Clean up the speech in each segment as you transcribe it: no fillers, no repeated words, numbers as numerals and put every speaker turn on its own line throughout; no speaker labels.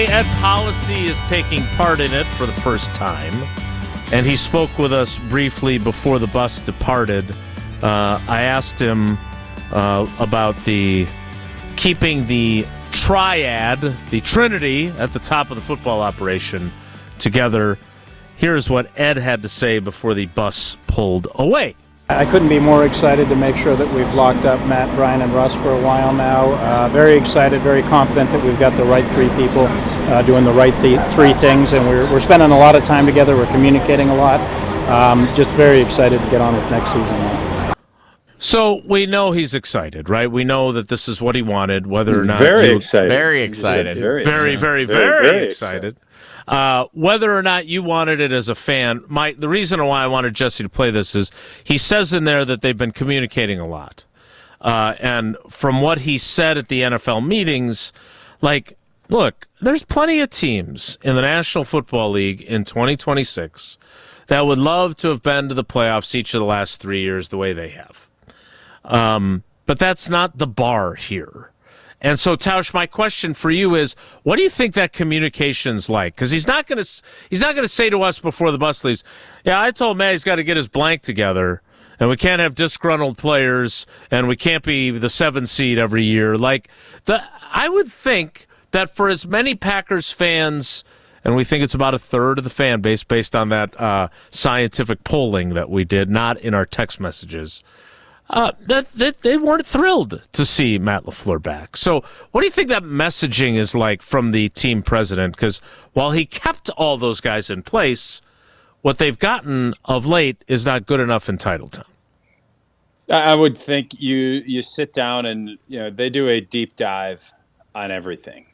Today, Ed Policy is taking part in it for the first time, and he spoke with us briefly before the bus departed. I asked him about keeping the triad, the trinity, at the top of the football operation together. Here's what Ed had to say before the bus pulled away.
I couldn't be more excited to make sure that we've locked up Matt, Brian, and Russ for a while now. Very excited, very confident that we've got the right three people doing the right three things, and we're spending a lot of time together. We're communicating a lot. Just very excited to get on with next season now.
So we know he's excited, right? We know that this is what he wanted, whether or not...
Very excited.
Very excited. Very excited. Whether or not you wanted it as a fan, the reason why I wanted Jesse to play this is he says in there that they've been communicating a lot. And from what he said at the NFL meetings, look, there's plenty of teams in the National Football League in 2026 that would love to have been to the playoffs each of the last 3 years the way they have. But that's not the bar here. And so, Tausch, my question for you is, what do you think that communication's like? Because he's not going to say to us before the bus leaves, yeah, I told Matt he's got to get his blank together, and we can't have disgruntled players, and we can't be the 7th seed every year. I would think that for as many Packers fans, and we think it's about a third of the fan base based on that scientific polling that we did, not in our text messages, that they weren't thrilled to see Matt LaFleur back. So what do you think that messaging is like from the team president? Because while he kept all those guys in place, what they've gotten of late is not good enough in Titletown.
I would think you sit down and they do a deep dive on everything.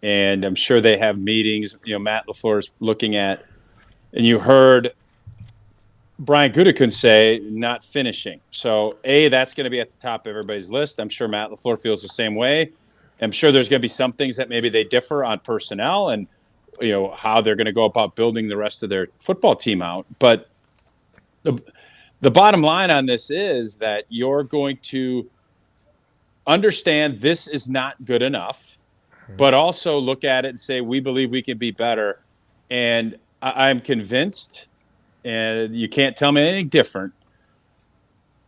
And I'm sure they have meetings. Matt LaFleur is looking at, and you heard Brian Gutekunst say not finishing. So, that's going to be at the top of everybody's list. I'm sure Matt LaFleur feels the same way. I'm sure there's going to be some things that maybe they differ on personnel and, how they're going to go about building the rest of their football team out. But the bottom line on this is that you're going to understand this is not good enough, but also look at it and say, we believe we can be better. And I'm convinced, and you can't tell me anything different,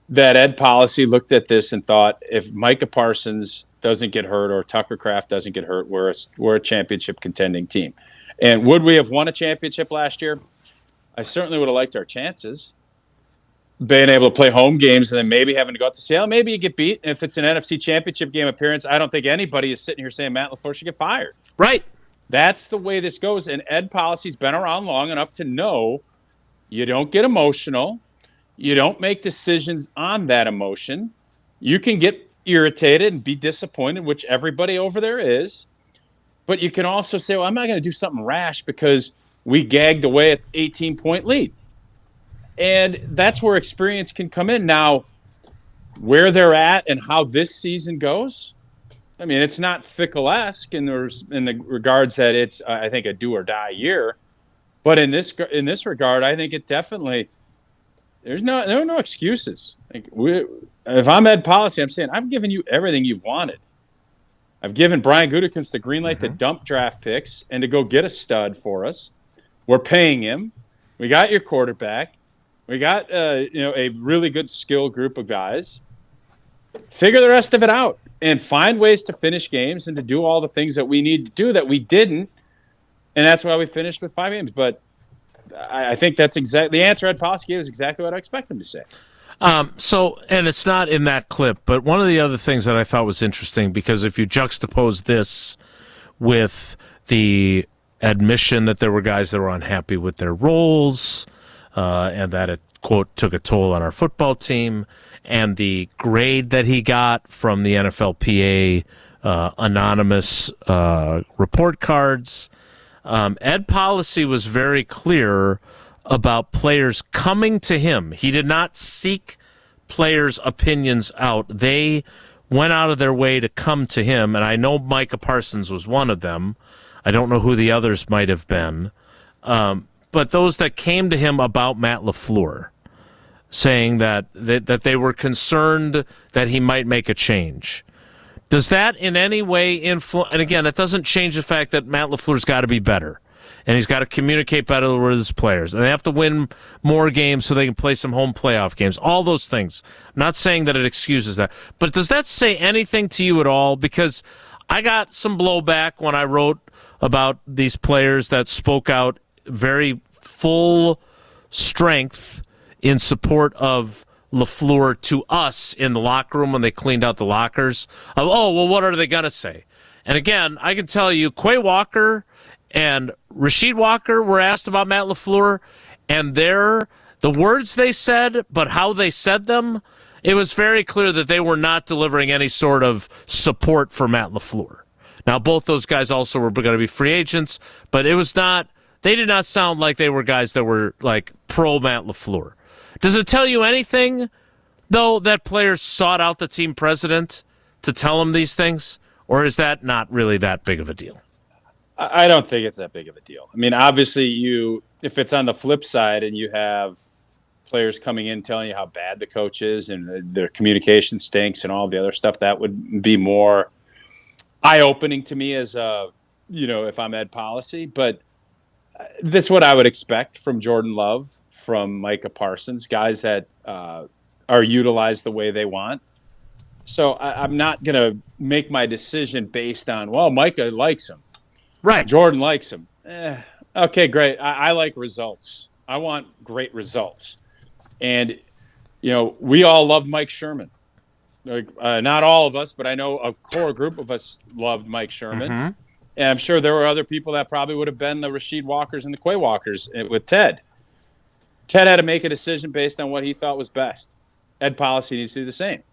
that Ed Policy looked at this and thought, if Micah Parsons doesn't get hurt or Tucker Kraft doesn't get hurt, we're a championship contending team. And would we have won a championship last year? I certainly would have liked our chances. Being able to play home games and then maybe having to go out to Seattle, maybe you get beat. If it's an NFC championship game appearance, I don't think anybody is sitting here saying Matt LaFleur should get fired.
Right.
That's the way this goes. And Ed Policy's been around long enough to know you don't get emotional. You don't make decisions on that emotion. You can get irritated and be disappointed, which everybody over there is. But you can also say, well, I'm not going to do something rash because we gagged away at 18-point lead. And that's where experience can come in. Now, where they're at and how this season goes, I mean, it's not Fickle-esque in the regards that it's, I think, a do-or-die year. But in this regard, I think it definitely – there are no excuses. If I'm Ed Policy, I'm saying I've given you everything you've wanted. I've given Brian Gutekunst the green light to dump draft picks and to go get a stud for us. We're paying him. We got your quarterback. We got a really good skill group of guys. Figure the rest of it out and find ways to finish games and to do all the things that we need to do that we didn't, and that's why we finished with 5 games. But I think that's exactly the answer Ed Policy gave is exactly what I expect him to say.
And it's not in that clip, but one of the other things that I thought was interesting, because if you juxtapose this with the admission that there were guys that were unhappy with their roles, and that it, quote, took a toll on our football team, and the grade that he got from the NFLPA anonymous report cards, Ed Policy was very clear about players coming to him. He did not seek players' opinions out. They went out of their way to come to him, and I know Micah Parsons was one of them. I don't know who the others might have been. But those that came to him about Matt LaFleur, saying that they were concerned that he might make a change. Does that in any way influence? And again, it doesn't change the fact that Matt LaFleur's got to be better, and he's got to communicate better with his players, and they have to win more games so they can play some home playoff games. All those things. I'm not saying that it excuses that, but does that say anything to you at all? Because I got some blowback when I wrote about these players that spoke out very full strength in support of LaFleur to us in the locker room when they cleaned out the lockers. What are they going to say? And again, I can tell you, Quay Walker and Rasheed Walker were asked about Matt LaFleur, and the words they said, but how they said them, it was very clear that they were not delivering any sort of support for Matt LaFleur. Now, both those guys also were going to be free agents, but they did not sound like they were guys that were like pro Matt LaFleur. Does it tell you anything, though, that players sought out the team president to tell him these things? Or is that not really that big of a deal?
I don't think it's that big of a deal. I mean, obviously, if it's on the flip side and you have players coming in telling you how bad the coach is and their communication stinks and all the other stuff, that would be more eye-opening to me as if I'm Ed Policy. But that's what I would expect from Jordan Love, from Micah Parsons, guys that are utilized the way they want. So I'm not going to make my decision based on, well, Micah likes him.
Right.
Jordan likes him. Okay, great. I like results. I want great results. And, we all loved Mike Sherman. Not all of us, but I know a core group of us loved Mike Sherman. Mm-hmm. And I'm sure there were other people that probably would have been the Rasheed Walkers and the Quay Walkers with Ted. Ted had to make a decision based on what he thought was best. Ed Policy needs to do the same.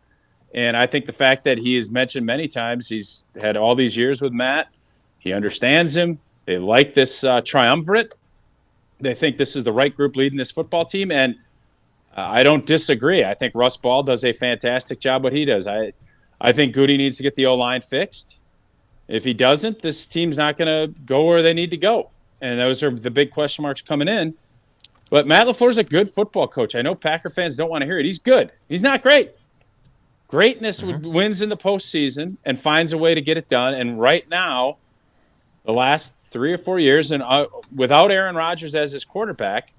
And I think the fact that he has mentioned many times he's had all these years with Matt, he understands him. They like this triumvirate. They think this is the right group leading this football team. And I don't disagree. I think Russ Ball does a fantastic job what he does. I think Goody needs to get the O-line fixed. If he doesn't, this team's not going to go where they need to go. And those are the big question marks coming in. But Matt LaFleur's a good football coach. I know Packer fans don't want to hear it. He's good. He's not great. Greatness wins in the postseason and finds a way to get it done. And right now, the last 3 or 4 years, and without Aaron Rodgers as his quarterback,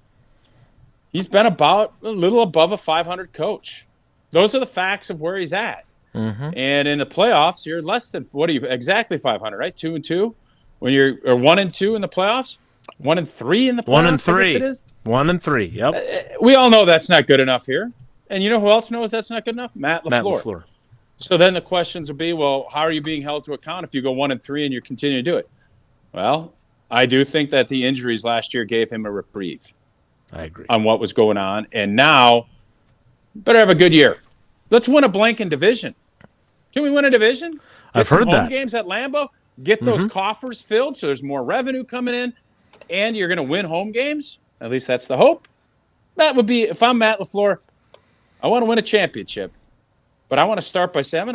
he's been about a little above a 500 coach. Those are the facts of where he's at. Mm-hmm. And in the playoffs, you're less than exactly 500, right? 2-2 when you're or 1-2 in the playoffs. 1-3 in the playoffs.
1-3.
It is
1-3. Yep.
We all know that's not good enough here. And you know who else knows that's not good enough? Matt LaFleur. So then the questions will be, well, how are you being held to account if you go 1-3 and you continue to do it? Well, I do think that the injuries last year gave him a reprieve.
I agree.
On what was going on. And now, better have a good year. Let's win a blanking division. Can we win a division?
I've heard that.
Home games at Lambeau. Get those coffers filled so there's more revenue coming in. And you're going to win home games. At least that's the hope. That would be, if I'm Matt LaFleur, I want to win a championship. But I want to start by saying,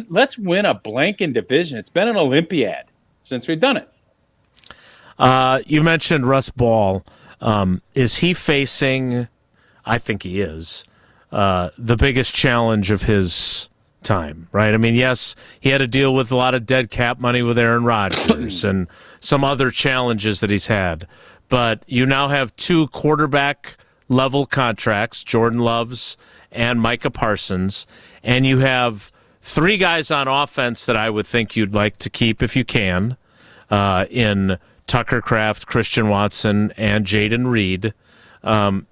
let's win a blanking division. It's been an Olympiad since we've done it.
You mentioned Russ Ball. Is he facing, I think he is, the biggest challenge of his time, right? I mean, yes, he had to deal with a lot of dead cap money with Aaron Rodgers and some other challenges that he's had. But you now have 2 quarterback-level contracts, Jordan Love's and Micah Parsons, and you have 3 guys on offense that I would think you'd like to keep if you can, in Tucker Kraft, Christian Watson, and Jaden Reed.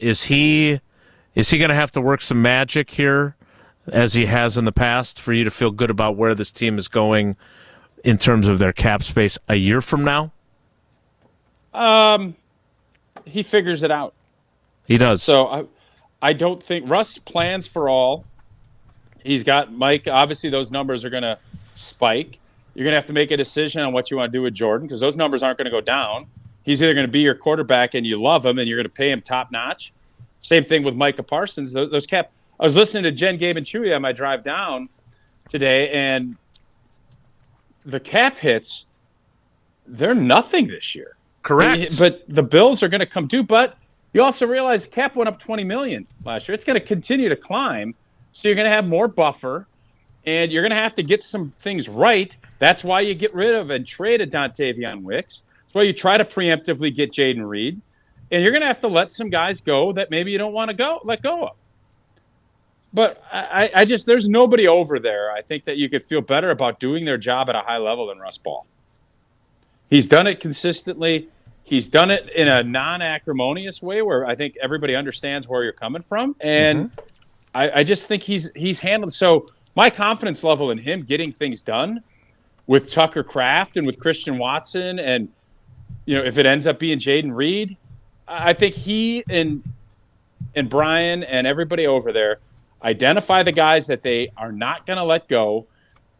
Is he going to have to work some magic here, as he has in the past, for you to feel good about where this team is going in terms of their cap space a year from now?
He figures it out.
He does.
So I don't think Russ plans for all. He's got Mike. Obviously, those numbers are going to spike. You're going to have to make a decision on what you want to do with Jordan, because those numbers aren't going to go down. He's either going to be your quarterback and you love him and you're going to pay him top notch. Same thing with Micah Parsons. Those cap. I was listening to Jen, Gabe, and Chewy on my drive down today, and the cap hits, they're nothing this year.
Correct.
But the bills are going to come due. But you also realize the cap went up $20 million last year. It's going to continue to climb, so you're going to have more buffer. and you're going to have to get some things right. That's why you get rid of and trade a Dontavion Wicks. That's why you try to preemptively get Jaden Reed. And you're going to have to let some guys go that maybe you don't want to let go of. But I just, there's nobody over there, I think, that you could feel better about doing their job at a high level than Russ Ball. He's done it consistently. He's done it in a non-acrimonious way where I think everybody understands where you're coming from. And I just think he's handled. So my confidence level in him getting things done with Tucker Kraft and with Christian Watson, and if it ends up being Jaden Reed, I think he and Brian and everybody over there identify the guys that they are not going to let go.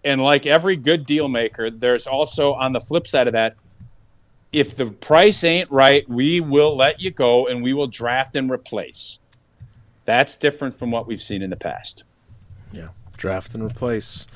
And like every good deal maker, there's also on the flip side of that, if the price ain't right, we will let you go and we will draft and replace. That's different from what we've seen in the past.
Yeah, draft and replace.